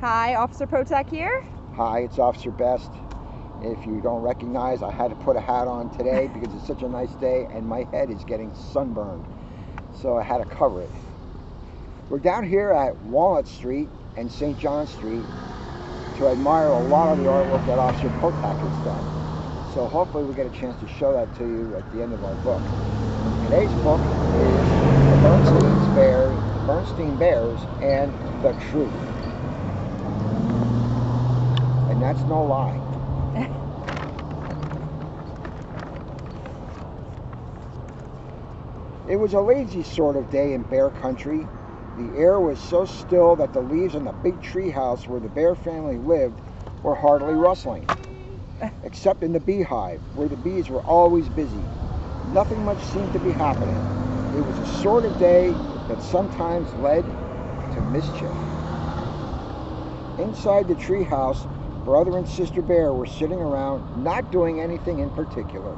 Hi, Officer Potak here. Hi, it's Officer Best. If you don't recognize, I had to put a hat on today because it's such a nice day and my head is getting sunburned. So I had to cover it. We're down here at Walnut Street and St. John Street to admire a lot of the artwork that Officer Potak has done. So hopefully we get a chance to show that to you at the end of our book. Today's book is The Berenstain Bears and the Truth. And that's no lie. It was a lazy sort of day in bear country. The air was so still that the leaves on the big tree house where the bear family lived were hardly rustling, except in the beehive, where the bees were always busy. Nothing much seemed to be happening. It was a sort of day that sometimes led to mischief. Inside the tree house, Brother and Sister Bear were sitting around, not doing anything in particular.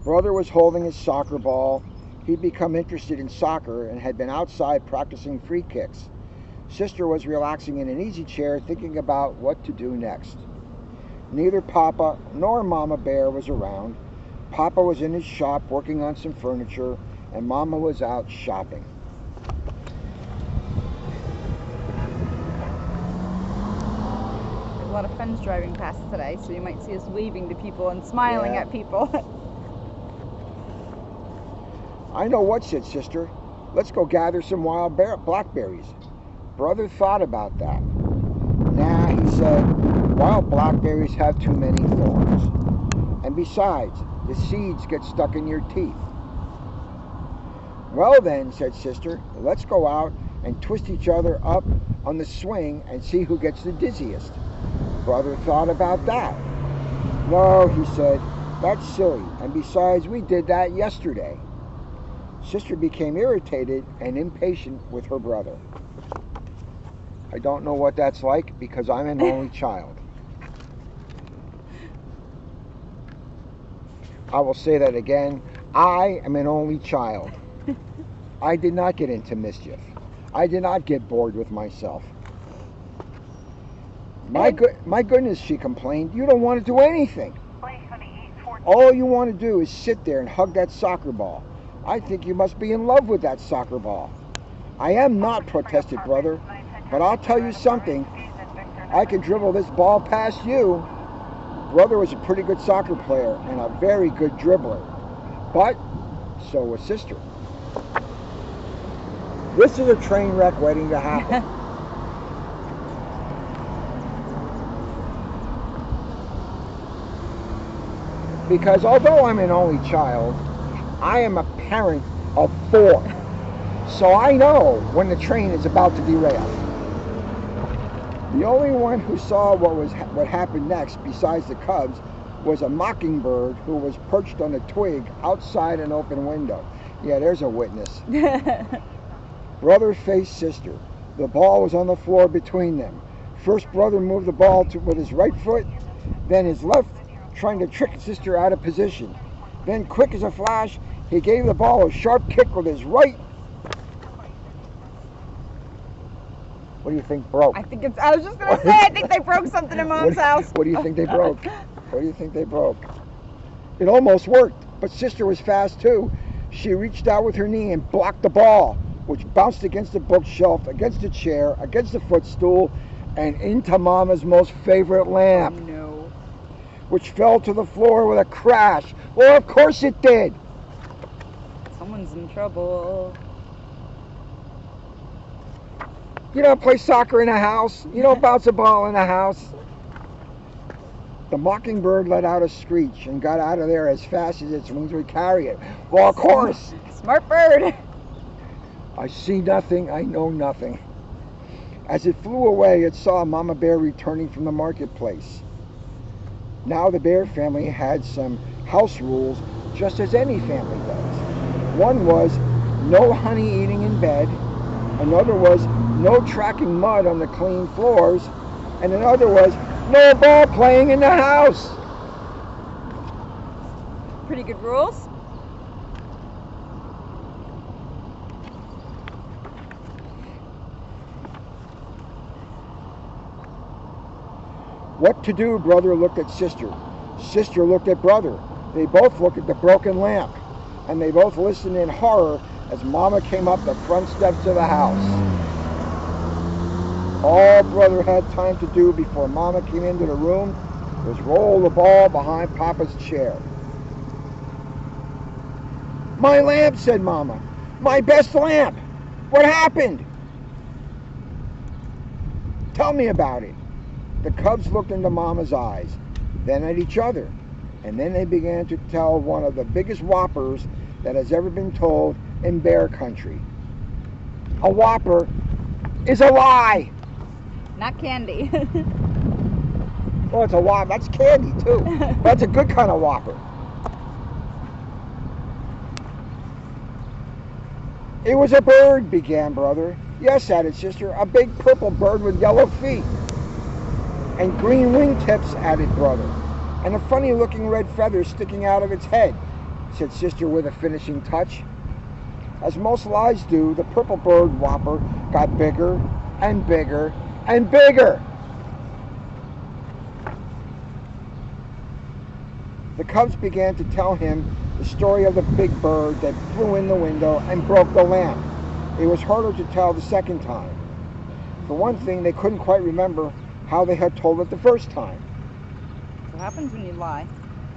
Brother was holding his soccer ball. He'd become interested in soccer and had been outside practicing free kicks. Sister was relaxing in an easy chair, thinking about what to do next. Neither Papa nor Mama Bear was around. Papa was in his shop working on some furniture, and Mama was out shopping. There's a lot of friends driving past today, so you might see us waving to people and smiling at people. I know what, said Sister. Let's go gather some wild blackberries. Brother thought about that. Nah, he said, wild blackberries have too many thorns. And besides, the seeds get stuck in your teeth. Well then, said Sister, let's go out and twist each other up on the swing and see who gets the dizziest. Brother thought about that. No, he said, that's silly, and besides, we did that yesterday. Sister became irritated and impatient with her brother. I don't know what that's like because I'm an only child. I will say that again. I am an only child. I did not get into mischief. I did not get bored with myself. My goodness, she complained, you don't want to do anything. All you want to do is sit there and hug that soccer ball. I think you must be in love with that soccer ball. I am not, protested Brother, but I'll tell you something. I can dribble this ball past you. Brother was a pretty good soccer player and a very good dribbler, but so was Sister. This is a train wreck waiting to happen. Because although I'm an only child, I am a parent of 4. So I know when the train is about to derail. The only one who saw what happened next, besides the cubs, was a mockingbird who was perched on a twig outside an open window. Yeah, there's a witness. Brother faced Sister. The ball was on the floor between them. First, Brother moved the ball with his right foot, then his left, trying to trick Sister out of position. Then, quick as a flash, he gave the ball a sharp kick with his right. What do you think broke? I was just going to say, I think they broke something in Mom's house. What do you think they broke? What do you think they broke? It almost worked, but Sister was fast too. She reached out with her knee and blocked the ball, which bounced against the bookshelf, against the chair, against the footstool, and into Mama's most favorite lamp. Oh, no. Which fell to the floor with a crash. Well, of course it did. Someone's in trouble. You don't play soccer in a house. You don't bounce a ball in a house. The mockingbird let out a screech and got out of there as fast as its wings would carry it. Well, of course. Smart bird. I see nothing. I know nothing. As it flew away, it saw Mama Bear returning from the marketplace. Now the Bear family had some house rules, just as any family does. One was no honey eating in bed. Another was no tracking mud on the clean floors. And another was no ball playing in the house. pretty good rules. What to do? Brother looked at sister. Sister looked at brother. They both looked at the broken lamp, and they both listened in horror as Mama came up the front steps of the house. All brother had time to do before Mama came into the room was roll the ball behind Papa's chair. "My lamp," said Mama. "My best lamp. What happened? Tell me about it." The cubs looked into Mama's eyes, then at each other, and then they began to tell one of the biggest whoppers that has ever been told in bear country. A whopper is a lie. Not candy. Well, it's a whopper. That's candy, too. That's a good kind of whopper. "It was a bird," began brother. "Yes," added sister, "a big purple bird with yellow feet." "And green wingtips," added brother. "And a funny-looking red feather sticking out of its head," said sister with a finishing touch. As most lies do, the purple bird whopper got bigger and bigger and bigger. The cubs began to tell him the story of the big bird that flew in the window and broke the lamp. It was harder to tell the second time. For one thing, they couldn't quite remember how they had told it the first time. That's what happens when you lie.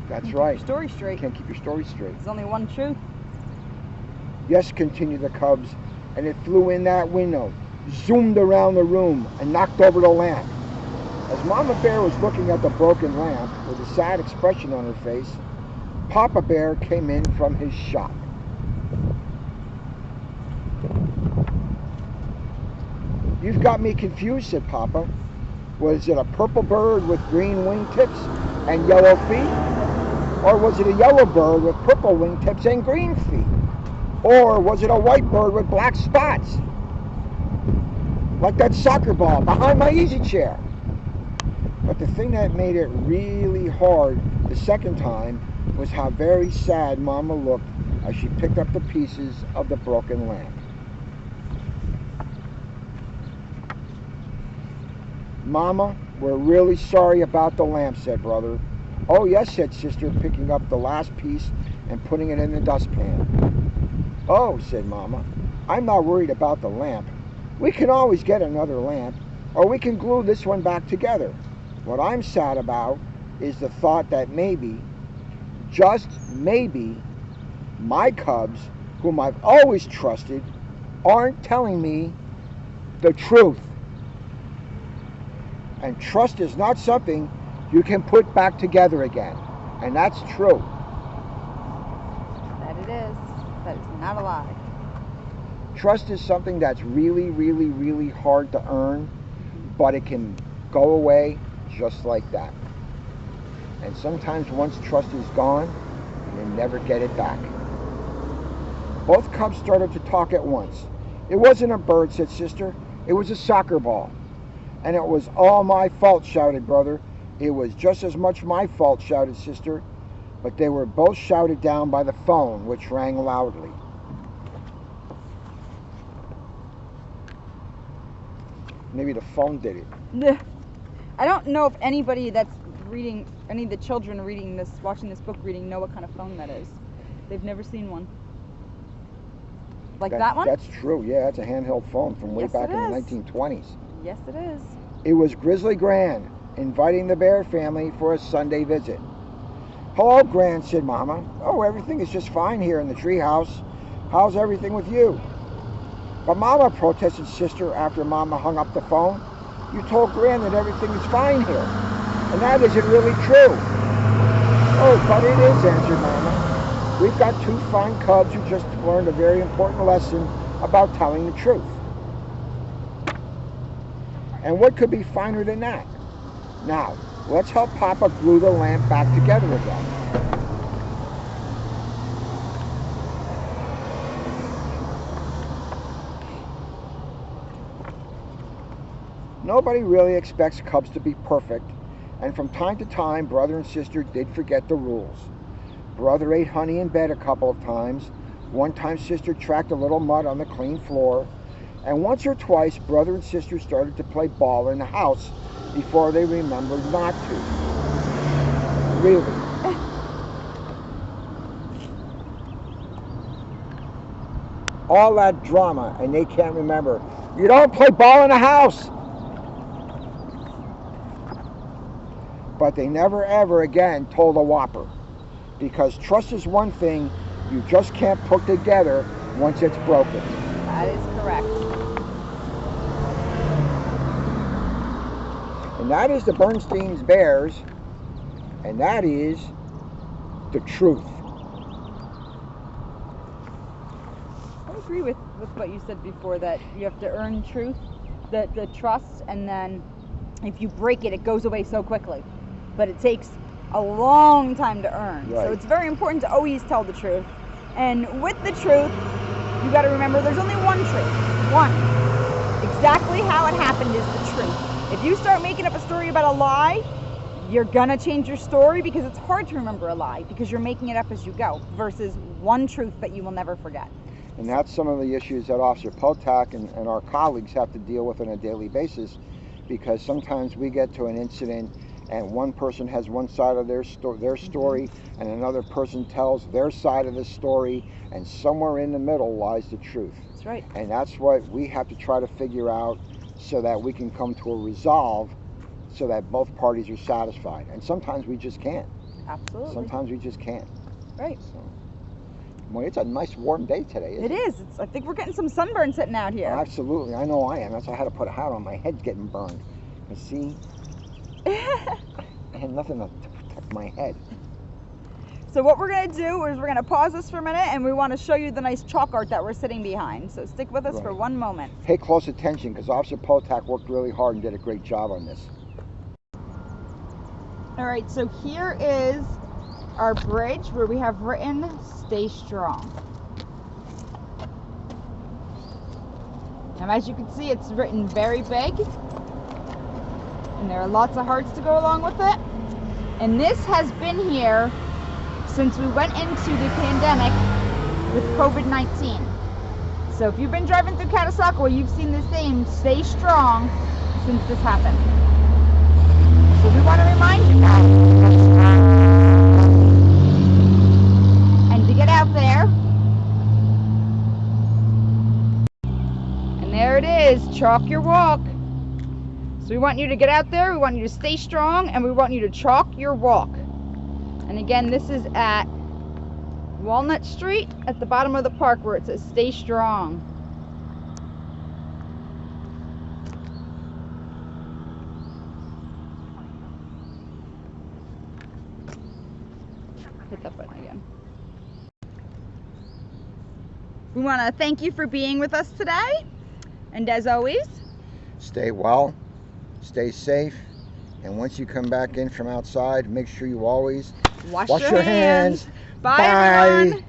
That's right. Keep your story straight. You can't keep your story straight. There's only one truth. "Yes," continued the cubs, "and it flew in that window, zoomed around the room, and knocked over the lamp." As Mama Bear was looking at the broken lamp with a sad expression on her face, Papa Bear came in from his shop. "You've got me confused," said Papa. "Was it a purple bird with green wingtips and yellow feet? Or was it a yellow bird with purple wingtips and green feet? Or was it a white bird with black spots? Like that soccer ball behind my easy chair?" But the thing that made it really hard the second time was how very sad Mama looked as she picked up the pieces of the broken lamp. "Mama, we're really sorry about the lamp," said brother. "Oh yes," said sister, picking up the last piece and putting it in the dustpan. "Oh," said Mama, "I'm not worried about the lamp. We can always get another lamp, or we can glue this one back together. What I'm sad about is the thought that maybe, just maybe, my cubs, whom I've always trusted, aren't telling me the truth. And trust is not something you can put back together again. And that's true." That it is. That is not a lie. Trust is something that's really, really, really hard to earn, but it can go away just like that. And sometimes once trust is gone, you never get it back. Both cubs started to talk at once. "It wasn't a bird," said sister. "It was a soccer ball." "And it was all my fault," shouted brother. "It was just as much my fault," shouted sister. But they were both shouted down by the phone, which rang loudly. Maybe the phone did it. I don't know if anybody that's reading, any of the children reading this, watching this book reading, know what kind of phone that is. They've never seen one. Like that one? That's true, yeah. That's a handheld phone from way Yes, back it in the is. 1920s. Yes, it is. It was Grizzly Gran, inviting the Bear family for a Sunday visit. "Hello, Gran," said Mama. "Oh, everything is just fine here in the treehouse. How's everything with you?" "But Mama," protested sister after Mama hung up the phone, "you told Gran that everything is fine here, and that isn't really true." "Oh, but it is," answered Mama. "We've got two fine cubs who just learned a very important lesson about telling the truth. And what could be finer than that? Now, let's help Papa glue the lamp back together again." Nobody really expects cubs to be perfect, and from time to time, brother and sister did forget the rules. Brother ate honey in bed a couple of times. One time sister tracked a little mud on the clean floor. And once or twice brother and sister started to play ball in the house before they remembered not to. Really. All that drama and they can't remember. You don't play ball in the house. But they never ever again told a whopper. Because trust is one thing you just can't put together once it's broken. That is correct. And that is the Berenstain's Bears, and that is the truth. I agree with what you said before, that you have to earn truth, the trust, and then if you break it, it goes away so quickly. But it takes a long time to earn. Right. So it's very important to always tell the truth. And with the truth, you got to remember there's only one truth. One. Exactly how it happened is the truth. If you start making up a story about a lie, you're gonna change your story, because it's hard to remember a lie because you're making it up as you go, versus one truth that you will never forget. And that's some of the issues that Officer Potak and our colleagues have to deal with on a daily basis, because sometimes we get to an incident and one person has one side of their story and another person tells their side of the story, and somewhere in the middle lies the truth. That's right. And that's what we have to try to figure out so that we can come to a resolve so that both parties are satisfied. And sometimes we just can't. Absolutely. Sometimes we just can't. Right. So, well, it's a nice warm day today, isn't it? It is. I think we're getting some sunburn sitting out here. Absolutely. I know I am. That's why I had to put a hat on. My head's getting burned. You see? I had nothing to protect my head. So what we're going to do is we're going to pause this for a minute, and we want to show you the nice chalk art that we're sitting behind. So stick with us for one moment. Pay close attention, because Officer Potak worked really hard and did a great job on this. All right, so here is our bridge where we have written, "Stay strong." Now, as you can see, it's written very big, and there are lots of hearts to go along with it. And this has been here since we went into the pandemic with COVID-19. So if you've been driving through Catasauqua, you've seen the same "Stay strong" since this happened. So we want to remind you guys, and to get out there. And there it is, chalk your walk. So we want you to get out there, we want you to stay strong, and we want you to chalk your walk. And again, this is at Walnut Street at the bottom of the park where it says "Stay strong." Hit that button again. We want to thank you for being with us today. And as always, stay well, stay safe, and once you come back in from outside, make sure you always wash your hands. Bye, Bye. everyone.